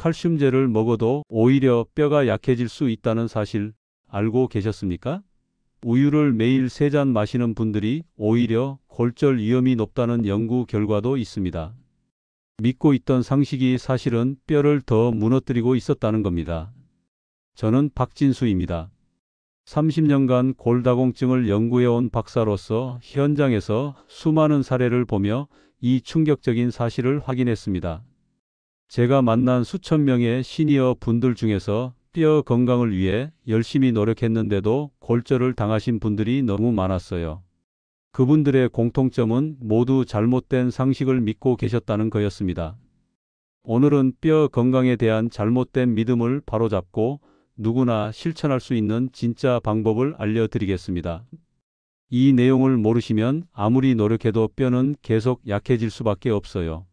칼슘제를 먹어도 오히려 뼈가 약해질 수 있다는 사실 알고 계셨습니까? 우유를 매일 3잔 마시는 분들이 오히려 골절 위험이 높다는 연구 결과도 있습니다. 믿고 있던 상식이 사실은 뼈를 더 무너뜨리고 있었다는 겁니다. 저는 박진수입니다. 30년간 골다공증을 연구해온 박사로서 현장에서 수많은 사례를 보며 이 충격적인 사실을 확인했습니다. 제가 만난 수천 명의 시니어 분들 중에서 뼈 건강을 위해 열심히 노력했는데도 골절을 당하신 분들이 너무 많았어요. 그분들의 공통점은 모두 잘못된 상식을 믿고 계셨다는 거였습니다. 오늘은 뼈 건강에 대한 잘못된 믿음을 바로잡고 누구나 실천할 수 있는 진짜 방법을 알려드리겠습니다. 이 내용을 모르시면 아무리 노력해도 뼈는 계속 약해질 수밖에 없어요.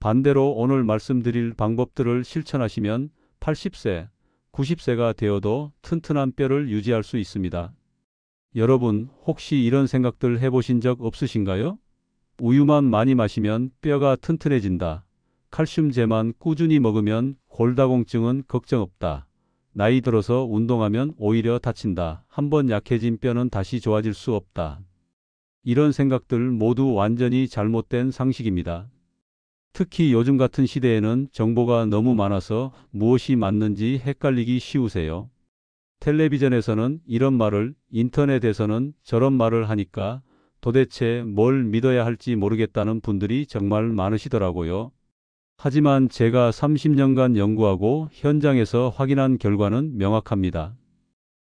반대로 오늘 말씀드릴 방법들을 실천하시면 80세, 90세가 되어도 튼튼한 뼈를 유지할 수 있습니다. 여러분, 혹시 이런 생각들 해보신 적 없으신가요? 우유만 많이 마시면 뼈가 튼튼해진다. 칼슘제만 꾸준히 먹으면 골다공증은 걱정 없다. 나이 들어서 운동하면 오히려 다친다. 한번 약해진 뼈는 다시 좋아질 수 없다. 이런 생각들 모두 완전히 잘못된 상식입니다. 특히 요즘 같은 시대에는 정보가 너무 많아서 무엇이 맞는지 헷갈리기 쉬우세요. 텔레비전에서는 이런 말을, 인터넷에서는 저런 말을 하니까 도대체 뭘 믿어야 할지 모르겠다는 분들이 정말 많으시더라고요. 하지만 제가 30년간 연구하고 현장에서 확인한 결과는 명확합니다.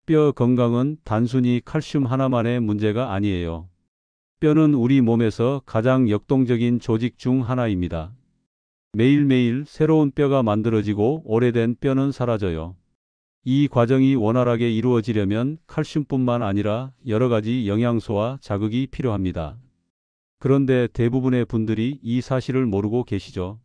뼈 건강은 단순히 칼슘 하나만의 문제가 아니에요. 뼈는 우리 몸에서 가장 역동적인 조직 중 하나입니다. 매일매일 새로운 뼈가 만들어지고 오래된 뼈는 사라져요. 이 과정이 원활하게 이루어지려면 칼슘뿐만 아니라 여러 가지 영양소와 자극이 필요합니다. 그런데 대부분의 분들이 이 사실을 모르고 계시죠.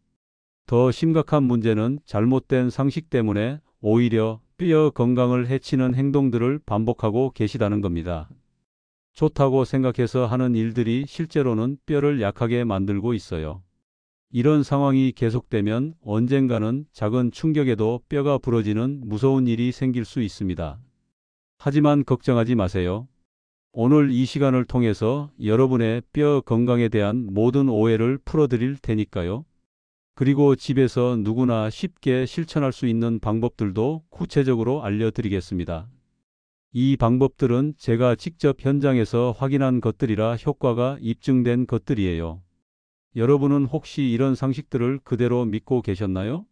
더 심각한 문제는 잘못된 상식 때문에 오히려 뼈 건강을 해치는 행동들을 반복하고 계시다는 겁니다. 좋다고 생각해서 하는 일들이 실제로는 뼈를 약하게 만들고 있어요. 이런 상황이 계속되면 언젠가는 작은 충격에도 뼈가 부러지는 무서운 일이 생길 수 있습니다. 하지만 걱정하지 마세요. 오늘 이 시간을 통해서 여러분의 뼈 건강에 대한 모든 오해를 풀어드릴 테니까요. 그리고 집에서 누구나 쉽게 실천할 수 있는 방법들도 구체적으로 알려드리겠습니다. 이 방법들은 제가 직접 현장에서 확인한 것들이라 효과가 입증된 것들이에요. 여러분은 혹시 이런 상식들을 그대로 믿고 계셨나요?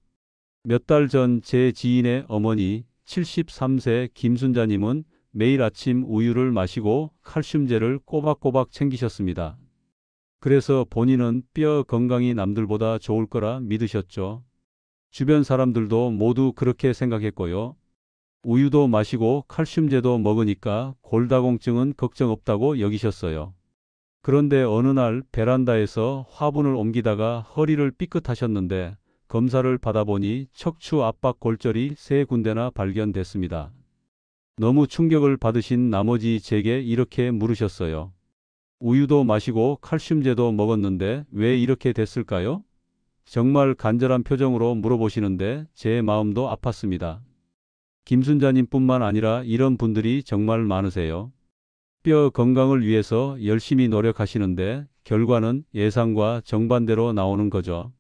몇 달 전 제 지인의 어머니 73세 김순자님은 매일 아침 우유를 마시고 칼슘제를 꼬박꼬박 챙기셨습니다. 그래서 본인은 뼈 건강이 남들보다 좋을 거라 믿으셨죠. 주변 사람들도 모두 그렇게 생각했고요. 우유도 마시고 칼슘제도 먹으니까 골다공증은 걱정 없다고 여기셨어요. 그런데 어느 날 베란다에서 화분을 옮기다가 허리를 삐끗하셨는데 검사를 받아보니 척추 압박 골절이 3군데나 발견됐습니다. 너무 충격을 받으신 나머지 제게 이렇게 물으셨어요. 우유도 마시고 칼슘제도 먹었는데 왜 이렇게 됐을까요? 정말 간절한 표정으로 물어보시는데 제 마음도 아팠습니다. 김순자님뿐만 아니라 이런 분들이 정말 많으세요. 뼈 건강을 위해서 열심히 노력하시는데 결과는 예상과 정반대로 나오는 거죠.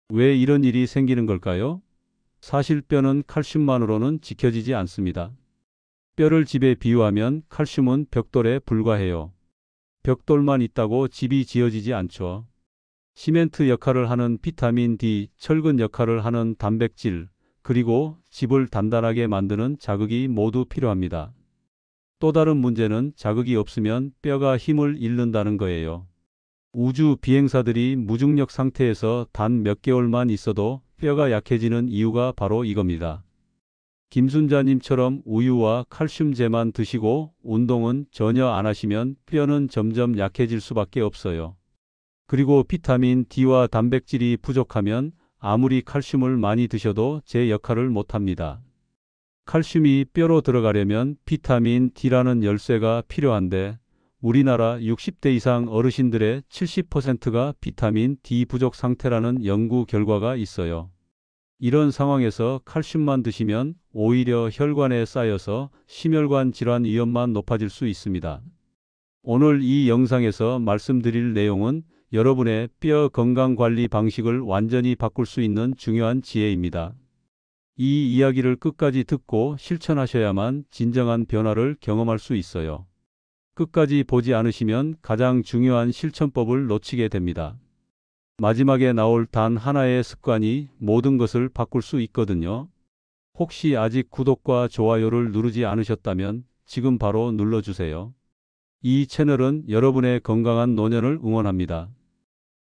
왜 이런 일이 생기는 걸까요? 사실 뼈는 칼슘만으로는 지켜지지 않습니다. 뼈를 집에 비유하면 칼슘은 벽돌에 불과해요. 벽돌만 있다고 집이 지어지지 않죠. 시멘트 역할을 하는 비타민 D, 철근 역할을 하는 단백질, 그리고 집을 단단하게 만드는 자극이 모두 필요합니다. 또 다른 문제는 자극이 없으면 뼈가 힘을 잃는다는 거예요. 우주 비행사들이 무중력 상태에서 단 몇 개월만 있어도 뼈가 약해지는 이유가 바로 이겁니다. 김순자님처럼 우유와 칼슘제만 드시고 운동은 전혀 안 하시면 뼈는 점점 약해질 수밖에 없어요. 그리고 비타민 D와 단백질이 부족하면 아무리 칼슘을 많이 드셔도 제 역할을 못합니다. 칼슘이 뼈로 들어가려면 비타민 D라는 열쇠가 필요한데 우리나라 60대 이상 어르신들의 70%가 비타민 D 부족 상태라는 연구 결과가 있어요. 이런 상황에서 칼슘만 드시면 오히려 혈관에 쌓여서 심혈관 질환 위험만 높아질 수 있습니다. 오늘 이 영상에서 말씀드릴 내용은 여러분의 뼈 건강 관리 방식을 완전히 바꿀 수 있는 중요한 지혜입니다. 이 이야기를 끝까지 듣고 실천하셔야만 진정한 변화를 경험할 수 있어요. 끝까지 보지 않으시면 가장 중요한 실천법을 놓치게 됩니다. 마지막에 나올 단 하나의 습관이 모든 것을 바꿀 수 있거든요. 혹시 아직 구독과 좋아요를 누르지 않으셨다면 지금 바로 눌러주세요. 이 채널은 여러분의 건강한 노년을 응원합니다.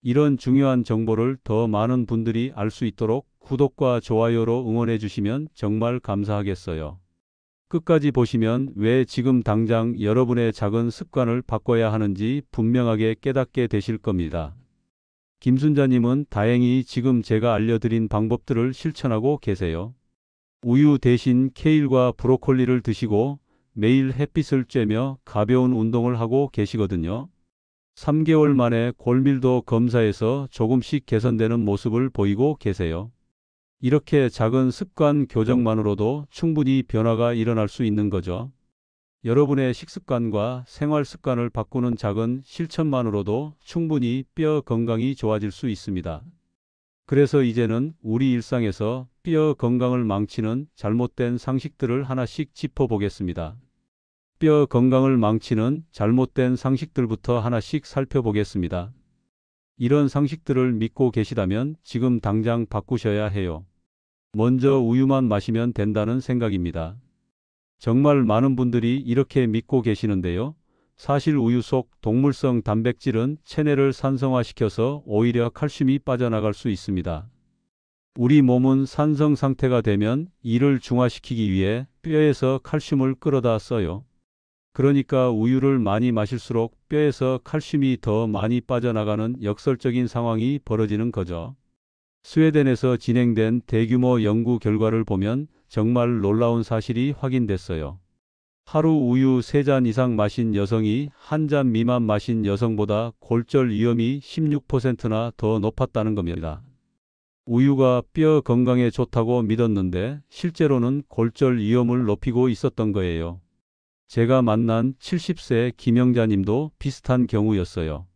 이런 중요한 정보를 더 많은 분들이 알 수 있도록 구독과 좋아요로 응원해 주시면 정말 감사하겠어요. 끝까지 보시면 왜 지금 당장 여러분의 작은 습관을 바꿔야 하는지 분명하게 깨닫게 되실 겁니다. 김순자님은 다행히 지금 제가 알려드린 방법들을 실천하고 계세요. 우유 대신 케일과 브로콜리를 드시고 매일 햇빛을 쬐며 가벼운 운동을 하고 계시거든요. 3개월 만에 골밀도 검사에서 조금씩 개선되는 모습을 보이고 계세요. 이렇게 작은 습관 교정만으로도 충분히 변화가 일어날 수 있는 거죠. 여러분의 식습관과 생활 습관을 바꾸는 작은 실천만으로도 충분히 뼈 건강이 좋아질 수 있습니다. 그래서 이제는 우리 일상에서 뼈 건강을 망치는 잘못된 상식들을 하나씩 짚어보겠습니다. 뼈 건강을 망치는 잘못된 상식들부터 하나씩 살펴보겠습니다. 이런 상식들을 믿고 계시다면 지금 당장 바꾸셔야 해요. 먼저 우유만 마시면 된다는 생각입니다. 정말 많은 분들이 이렇게 믿고 계시는데요. 사실 우유 속 동물성 단백질은 체내를 산성화시켜서 오히려 칼슘이 빠져나갈 수 있습니다. 우리 몸은 산성 상태가 되면 이를 중화시키기 위해 뼈에서 칼슘을 끌어다 써요. 그러니까 우유를 많이 마실수록 뼈에서 칼슘이 더 많이 빠져나가는 역설적인 상황이 벌어지는 거죠. 스웨덴에서 진행된 대규모 연구 결과를 보면 정말 놀라운 사실이 확인됐어요. 하루 우유 3잔 이상 마신 여성이 1잔 미만 마신 여성보다 골절 위험이 16%나 더 높았다는 겁니다. 우유가 뼈 건강에 좋다고 믿었는데 실제로는 골절 위험을 높이고 있었던 거예요. 제가 만난 70세 김영자님도 비슷한 경우였어요.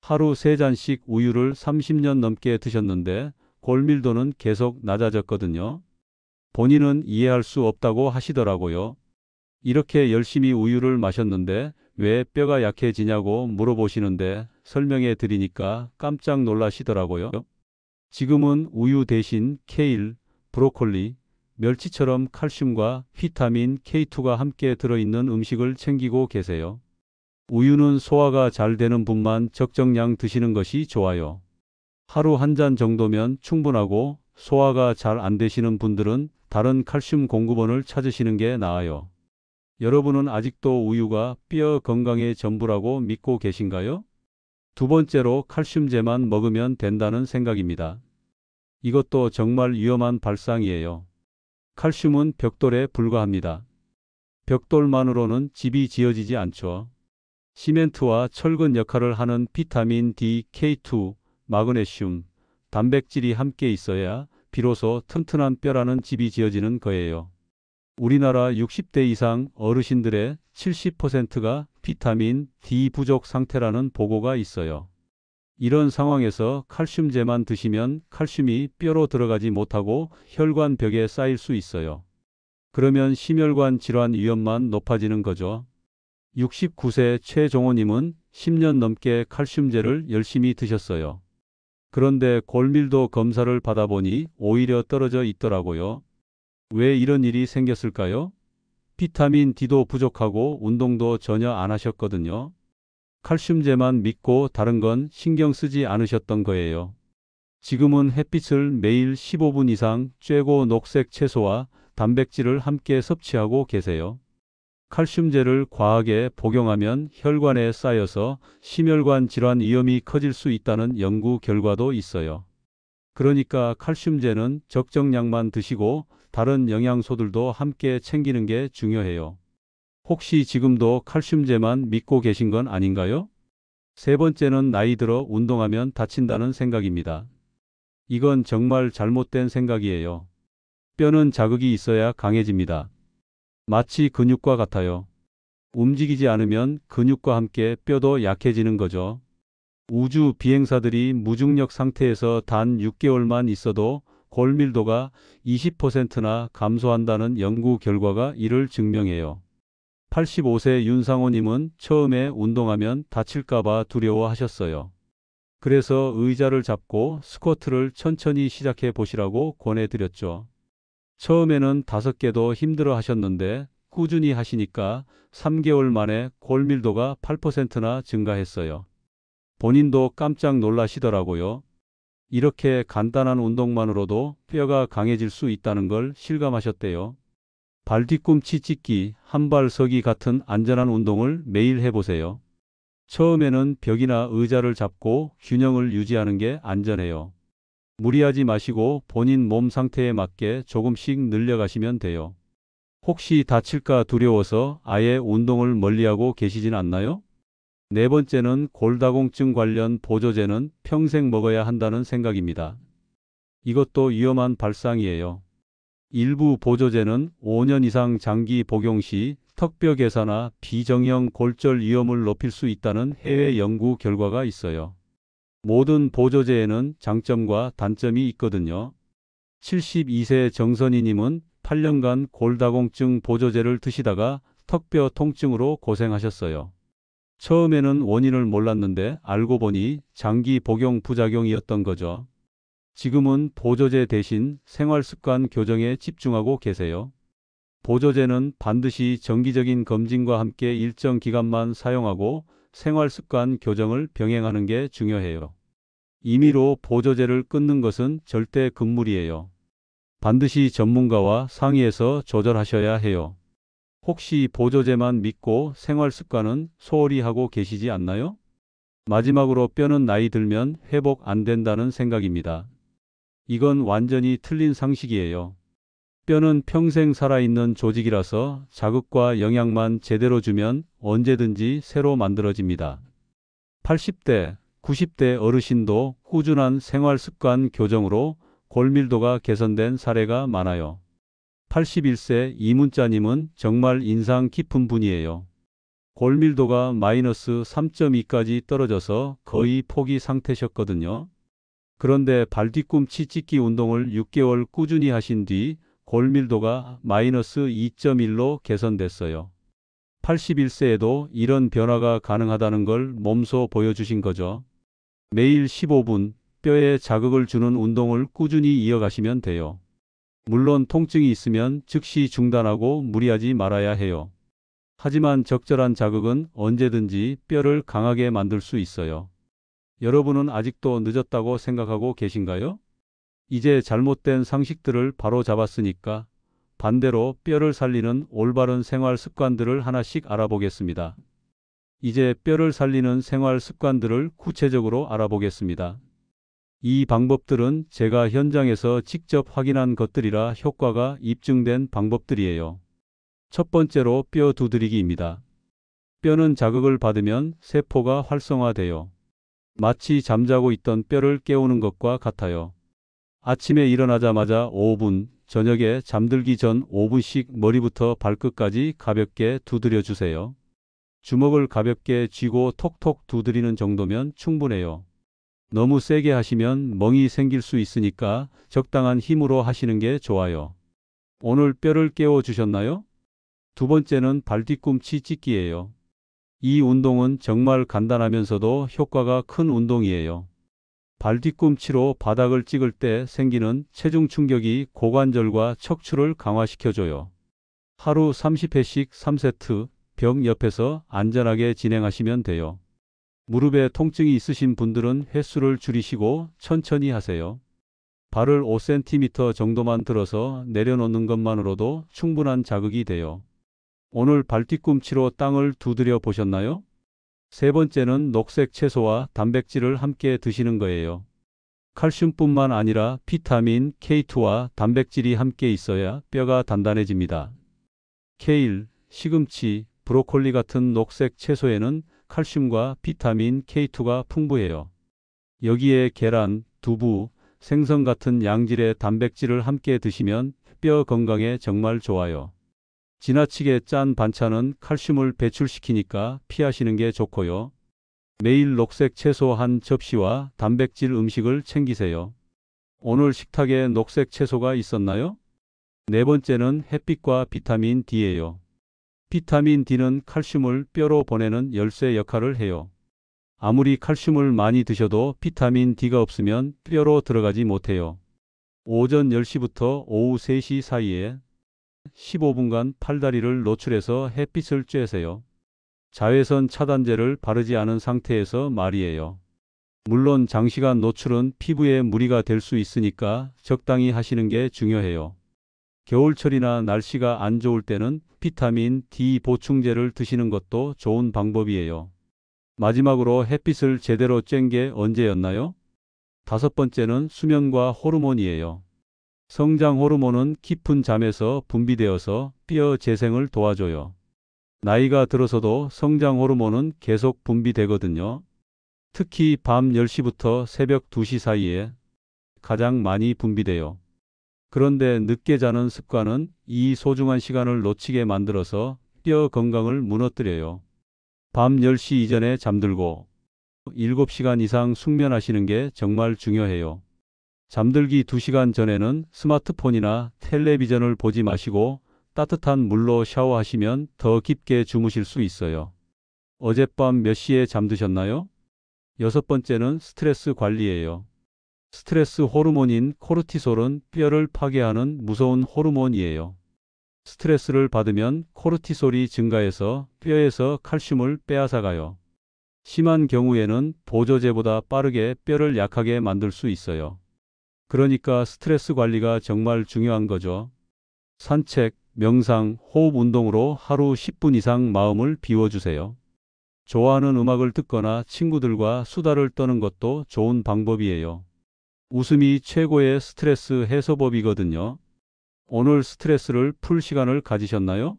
하루 3잔씩 우유를 30년 넘게 드셨는데 골밀도는 계속 낮아졌거든요. 본인은 이해할 수 없다고 하시더라고요. 이렇게 열심히 우유를 마셨는데 왜 뼈가 약해지냐고 물어보시는데 설명해 드리니까 깜짝 놀라시더라고요. 지금은 우유 대신 케일, 브로콜리, 멸치처럼 칼슘과 비타민 K2가 함께 들어있는 음식을 챙기고 계세요. 우유는 소화가 잘 되는 분만 적정량 드시는 것이 좋아요. 하루 1잔 정도면 충분하고 소화가 잘 안 되시는 분들은 다른 칼슘 공급원을 찾으시는 게 나아요. 여러분은 아직도 우유가 뼈 건강의 전부라고 믿고 계신가요? 두 번째로 칼슘제만 먹으면 된다는 생각입니다. 이것도 정말 위험한 발상이에요. 칼슘은 벽돌에 불과합니다. 벽돌만으로는 집이 지어지지 않죠. 시멘트와 철근 역할을 하는 비타민 D, K2, 마그네슘, 단백질이 함께 있어야 비로소 튼튼한 뼈라는 집이 지어지는 거예요. 우리나라 60대 이상 어르신들의 70%가 비타민 D 부족 상태라는 보고가 있어요. 이런 상황에서 칼슘제만 드시면 칼슘이 뼈로 들어가지 못하고 혈관벽에 쌓일 수 있어요. 그러면 심혈관 질환 위험만 높아지는 거죠. 69세 최종호님은 10년 넘게 칼슘제를 열심히 드셨어요. 그런데 골밀도 검사를 받아보니 오히려 떨어져 있더라고요. 왜 이런 일이 생겼을까요? 비타민 D도 부족하고 운동도 전혀 안 하셨거든요. 칼슘제만 믿고 다른 건 신경 쓰지 않으셨던 거예요. 지금은 햇빛을 매일 15분 이상 쬐고 녹색 채소와 단백질을 함께 섭취하고 계세요. 칼슘제를 과하게 복용하면 혈관에 쌓여서 심혈관 질환 위험이 커질 수 있다는 연구 결과도 있어요. 그러니까 칼슘제는 적정량만 드시고 다른 영양소들도 함께 챙기는 게 중요해요. 혹시 지금도 칼슘제만 믿고 계신 건 아닌가요? 세 번째는 나이 들어 운동하면 다친다는 생각입니다. 이건 정말 잘못된 생각이에요. 뼈는 자극이 있어야 강해집니다. 마치 근육과 같아요. 움직이지 않으면 근육과 함께 뼈도 약해지는 거죠. 우주 비행사들이 무중력 상태에서 단 6개월만 있어도 골밀도가 20%나 감소한다는 연구 결과가 이를 증명해요. 85세 윤상호님은 처음에 운동하면 다칠까봐 두려워하셨어요. 그래서 의자를 잡고 스쿼트를 천천히 시작해 보시라고 권해드렸죠. 처음에는 5개도 힘들어 하셨는데 꾸준히 하시니까 3개월 만에 골밀도가 8%나 증가했어요. 본인도 깜짝 놀라시더라고요. 이렇게 간단한 운동만으로도 뼈가 강해질 수 있다는 걸 실감하셨대요. 발 뒤꿈치 찢기, 한발 서기 같은 안전한 운동을 매일 해보세요. 처음에는 벽이나 의자를 잡고 균형을 유지하는 게 안전해요. 무리하지 마시고 본인 몸 상태에 맞게 조금씩 늘려가시면 돼요. 혹시 다칠까 두려워서 아예 운동을 멀리하고 계시진 않나요? 네 번째는 골다공증 관련 보조제는 평생 먹어야 한다는 생각입니다. 이것도 위험한 발상이에요. 일부 보조제는 5년 이상 장기 복용 시 턱뼈 괴사나 비정형 골절 위험을 높일 수 있다는 해외 연구 결과가 있어요. 모든 보조제에는 장점과 단점이 있거든요. 72세 정선희님은 8년간 골다공증 보조제를 드시다가 턱뼈 통증으로 고생하셨어요. 처음에는 원인을 몰랐는데 알고 보니 장기 복용 부작용이었던 거죠. 지금은 보조제 대신 생활습관 교정에 집중하고 계세요. 보조제는 반드시 정기적인 검진과 함께 일정 기간만 사용하고 생활습관 교정을 병행하는 게 중요해요. 임의로 보조제를 끊는 것은 절대 금물이에요. 반드시 전문가와 상의해서 조절하셔야 해요. 혹시 보조제만 믿고 생활 습관은 소홀히 하고 계시지 않나요? 마지막으로 뼈는 나이 들면 회복 안 된다는 생각입니다. 이건 완전히 틀린 상식이에요. 뼈는 평생 살아있는 조직이라서 자극과 영양만 제대로 주면 언제든지 새로 만들어집니다. 80대, 90대 어르신도 꾸준한 생활 습관 교정으로 골밀도가 개선된 사례가 많아요. 81세 이문자님은 정말 인상 깊은 분이에요. 골밀도가 마이너스 3.2까지 떨어져서 거의 포기 상태셨거든요. 그런데 발뒤꿈치 찢기 운동을 6개월 꾸준히 하신 뒤 골밀도가 마이너스 2.1로 개선됐어요. 81세에도 이런 변화가 가능하다는 걸 몸소 보여주신 거죠. 매일 15분 뼈에 자극을 주는 운동을 꾸준히 이어가시면 돼요. 물론 통증이 있으면 즉시 중단하고 무리하지 말아야 해요. 하지만 적절한 자극은 언제든지 뼈를 강하게 만들 수 있어요. 여러분은 아직도 늦었다고 생각하고 계신가요? 이제 잘못된 상식들을 바로 잡았으니까 반대로 뼈를 살리는 올바른 생활 습관들을 하나씩 알아보겠습니다. 이제 뼈를 살리는 생활 습관들을 구체적으로 알아보겠습니다. 이 방법들은 제가 현장에서 직접 확인한 것들이라 효과가 입증된 방법들이에요. 첫 번째로 뼈 두드리기입니다. 뼈는 자극을 받으면 세포가 활성화돼요. 마치 잠자고 있던 뼈를 깨우는 것과 같아요. 아침에 일어나자마자 5분, 저녁에 잠들기 전 5분씩 머리부터 발끝까지 가볍게 두드려 주세요. 주먹을 가볍게 쥐고 톡톡 두드리는 정도면 충분해요. 너무 세게 하시면 멍이 생길 수 있으니까 적당한 힘으로 하시는 게 좋아요. 오늘 뼈를 깨워 주셨나요? 두 번째는 발뒤꿈치 찢기예요. 이 운동은 정말 간단하면서도 효과가 큰 운동이에요. 발뒤꿈치로 바닥을 찍을 때 생기는 체중 충격이 고관절과 척추를 강화시켜줘요. 하루 30회씩 3세트 벽 옆에서 안전하게 진행하시면 돼요. 무릎에 통증이 있으신 분들은 횟수를 줄이시고 천천히 하세요. 발을 5cm 정도만 들어서 내려놓는 것만으로도 충분한 자극이 돼요. 오늘 발뒤꿈치로 땅을 두드려 보셨나요? 세 번째는 녹색 채소와 단백질을 함께 드시는 거예요. 칼슘뿐만 아니라 비타민 K2와 단백질이 함께 있어야 뼈가 단단해집니다. 케일, 시금치, 브로콜리 같은 녹색 채소에는 칼슘과 비타민 K2가 풍부해요. 여기에 계란, 두부, 생선 같은 양질의 단백질을 함께 드시면 뼈 건강에 정말 좋아요. 지나치게 짠 반찬은 칼슘을 배출시키니까 피하시는 게 좋고요. 매일 녹색 채소 한 접시와 단백질 음식을 챙기세요. 오늘 식탁에 녹색 채소가 있었나요? 네 번째는 햇빛과 비타민 D예요. 비타민 D는 칼슘을 뼈로 보내는 열쇠 역할을 해요. 아무리 칼슘을 많이 드셔도 비타민 D가 없으면 뼈로 들어가지 못해요. 오전 10시부터 오후 3시 사이에 15분간 팔다리를 노출해서 햇빛을 쬐세요. 자외선 차단제를 바르지 않은 상태에서 말이에요. 물론 장시간 노출은 피부에 무리가 될 수 있으니까 적당히 하시는 게 중요해요. 겨울철이나 날씨가 안 좋을 때는 비타민 D 보충제를 드시는 것도 좋은 방법이에요. 마지막으로 햇빛을 제대로 쬐는 게 언제였나요? 다섯 번째는 수면과 호르몬이에요. 성장 호르몬은 깊은 잠에서 분비되어서 뼈 재생을 도와줘요. 나이가 들어서도 성장 호르몬은 계속 분비되거든요. 특히 밤 10시부터 새벽 2시 사이에 가장 많이 분비돼요. 그런데 늦게 자는 습관은 이 소중한 시간을 놓치게 만들어서 뼈 건강을 무너뜨려요. 밤 10시 이전에 잠들고 7시간 이상 숙면하시는 게 정말 중요해요. 잠들기 2시간 전에는 스마트폰이나 텔레비전을 보지 마시고 따뜻한 물로 샤워하시면 더 깊게 주무실 수 있어요. 어젯밤 몇 시에 잠드셨나요? 여섯 번째는 스트레스 관리예요. 스트레스 호르몬인 코르티솔은 뼈를 파괴하는 무서운 호르몬이에요. 스트레스를 받으면 코르티솔이 증가해서 뼈에서 칼슘을 빼앗아가요. 심한 경우에는 보조제보다 빠르게 뼈를 약하게 만들 수 있어요. 그러니까 스트레스 관리가 정말 중요한 거죠. 산책, 명상, 호흡 운동으로 하루 10분 이상 마음을 비워주세요. 좋아하는 음악을 듣거나 친구들과 수다를 떠는 것도 좋은 방법이에요. 웃음이 최고의 스트레스 해소법이거든요. 오늘 스트레스를 풀 시간을 가지셨나요?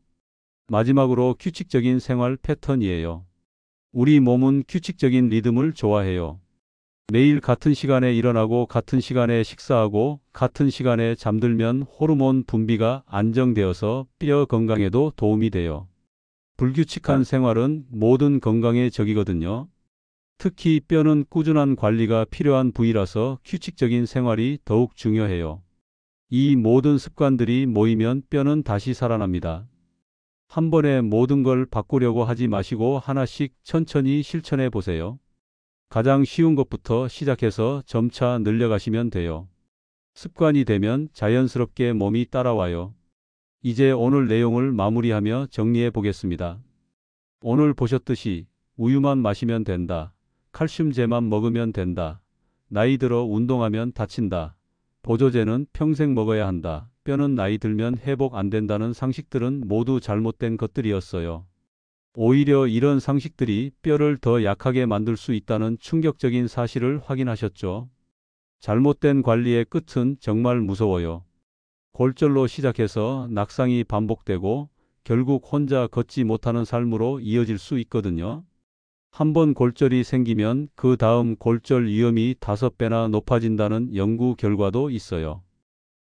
마지막으로 규칙적인 생활 패턴이에요. 우리 몸은 규칙적인 리듬을 좋아해요. 매일 같은 시간에 일어나고 같은 시간에 식사하고 같은 시간에 잠들면 호르몬 분비가 안정되어서 뼈 건강에도 도움이 돼요. 불규칙한 생활은 모든 건강의 적이거든요. 특히 뼈는 꾸준한 관리가 필요한 부위라서 규칙적인 생활이 더욱 중요해요. 이 모든 습관들이 모이면 뼈는 다시 살아납니다. 한 번에 모든 걸 바꾸려고 하지 마시고 하나씩 천천히 실천해 보세요. 가장 쉬운 것부터 시작해서 점차 늘려가시면 돼요. 습관이 되면 자연스럽게 몸이 따라와요. 이제 오늘 내용을 마무리하며 정리해 보겠습니다. 오늘 보셨듯이 우유만 마시면 된다. 칼슘제만 먹으면 된다. 나이 들어 운동하면 다친다. 보조제는 평생 먹어야 한다. 뼈는 나이 들면 회복 안 된다는 상식들은 모두 잘못된 것들이었어요. 오히려 이런 상식들이 뼈를 더 약하게 만들 수 있다는 충격적인 사실을 확인하셨죠. 잘못된 관리의 끝은 정말 무서워요. 골절로 시작해서 낙상이 반복되고 결국 혼자 걷지 못하는 삶으로 이어질 수 있거든요. 한 번 골절이 생기면 그 다음 골절 위험이 5배나 높아진다는 연구 결과도 있어요.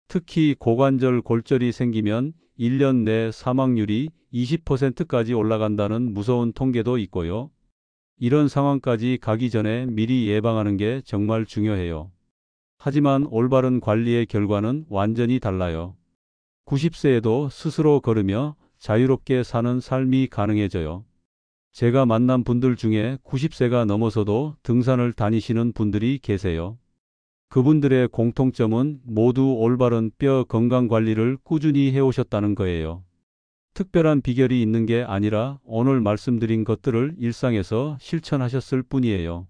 특히 고관절 골절이 생기면 1년 내 사망률이 20%까지 올라간다는 무서운 통계도 있고요. 이런 상황까지 가기 전에 미리 예방하는 게 정말 중요해요. 하지만 올바른 관리의 결과는 완전히 달라요. 90세에도 스스로 걸으며 자유롭게 사는 삶이 가능해져요. 제가 만난 분들 중에 90세가 넘어서도 등산을 다니시는 분들이 계세요. 그분들의 공통점은 모두 올바른 뼈 건강 관리를 꾸준히 해오셨다는 거예요. 특별한 비결이 있는 게 아니라 오늘 말씀드린 것들을 일상에서 실천하셨을 뿐이에요.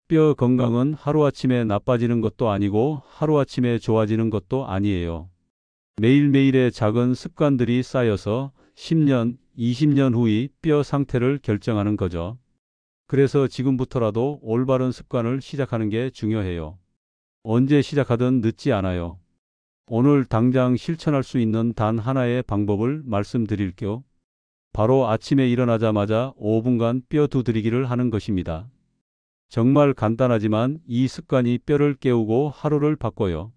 뼈 건강은 하루아침에 나빠지는 것도 아니고 하루아침에 좋아지는 것도 아니에요. 매일매일의 작은 습관들이 쌓여서 10년, 20년 후의 뼈 상태를 결정하는 거죠. 그래서 지금부터라도 올바른 습관을 시작하는 게 중요해요. 언제 시작하든 늦지 않아요. 오늘 당장 실천할 수 있는 단 하나의 방법을 말씀드릴게요. 바로 아침에 일어나자마자 5분간 뼈 두드리기를 하는 것입니다. 정말 간단하지만 이 습관이 뼈를 깨우고 하루를 바꿔요.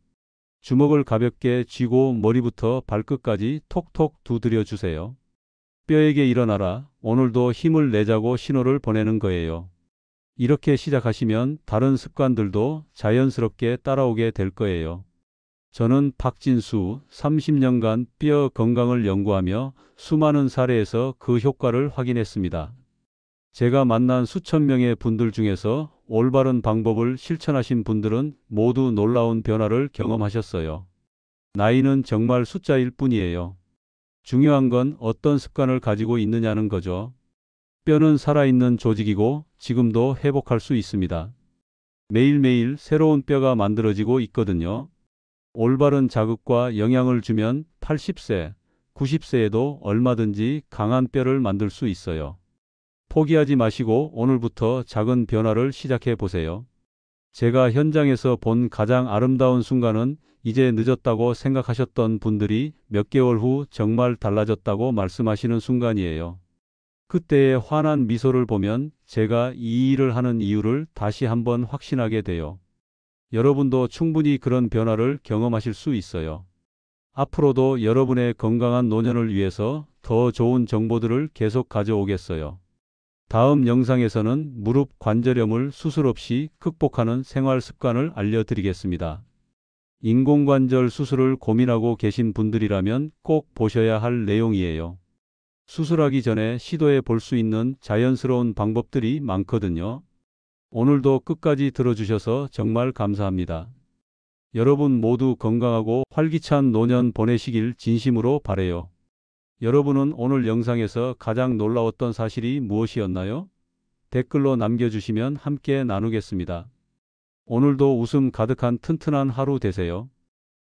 주먹을 가볍게 쥐고 머리부터 발끝까지 톡톡 두드려 주세요. 뼈에게 일어나라. 오늘도 힘을 내자고 신호를 보내는 거예요. 이렇게 시작하시면 다른 습관들도 자연스럽게 따라오게 될 거예요. 저는 박진수 30년간 뼈 건강을 연구하며 수많은 사례에서 그 효과를 확인했습니다. 제가 만난 수천 명의 분들 중에서 올바른 방법을 실천하신 분들은 모두 놀라운 변화를 경험하셨어요. 나이는 정말 숫자일 뿐이에요. 중요한 건 어떤 습관을 가지고 있느냐는 거죠. 뼈는 살아있는 조직이고 지금도 회복할 수 있습니다. 매일매일 새로운 뼈가 만들어지고 있거든요. 올바른 자극과 영양을 주면 80세, 90세에도 얼마든지 강한 뼈를 만들 수 있어요. 포기하지 마시고 오늘부터 작은 변화를 시작해 보세요. 제가 현장에서 본 가장 아름다운 순간은 이제 늦었다고 생각하셨던 분들이 몇 개월 후 정말 달라졌다고 말씀하시는 순간이에요. 그때의 환한 미소를 보면 제가 이 일을 하는 이유를 다시 한번 확신하게 돼요. 여러분도 충분히 그런 변화를 경험하실 수 있어요. 앞으로도 여러분의 건강한 노년을 위해서 더 좋은 정보들을 계속 가져오겠어요. 다음 영상에서는 무릎 관절염을 수술 없이 극복하는 생활 습관을 알려드리겠습니다. 인공관절 수술을 고민하고 계신 분들이라면 꼭 보셔야 할 내용이에요. 수술하기 전에 시도해 볼 수 있는 자연스러운 방법들이 많거든요. 오늘도 끝까지 들어주셔서 정말 감사합니다. 여러분 모두 건강하고 활기찬 노년 보내시길 진심으로 바라요. 여러분은 오늘 영상에서 가장 놀라웠던 사실이 무엇이었나요? 댓글로 남겨주시면 함께 나누겠습니다. 오늘도 웃음 가득한 튼튼한 하루 되세요.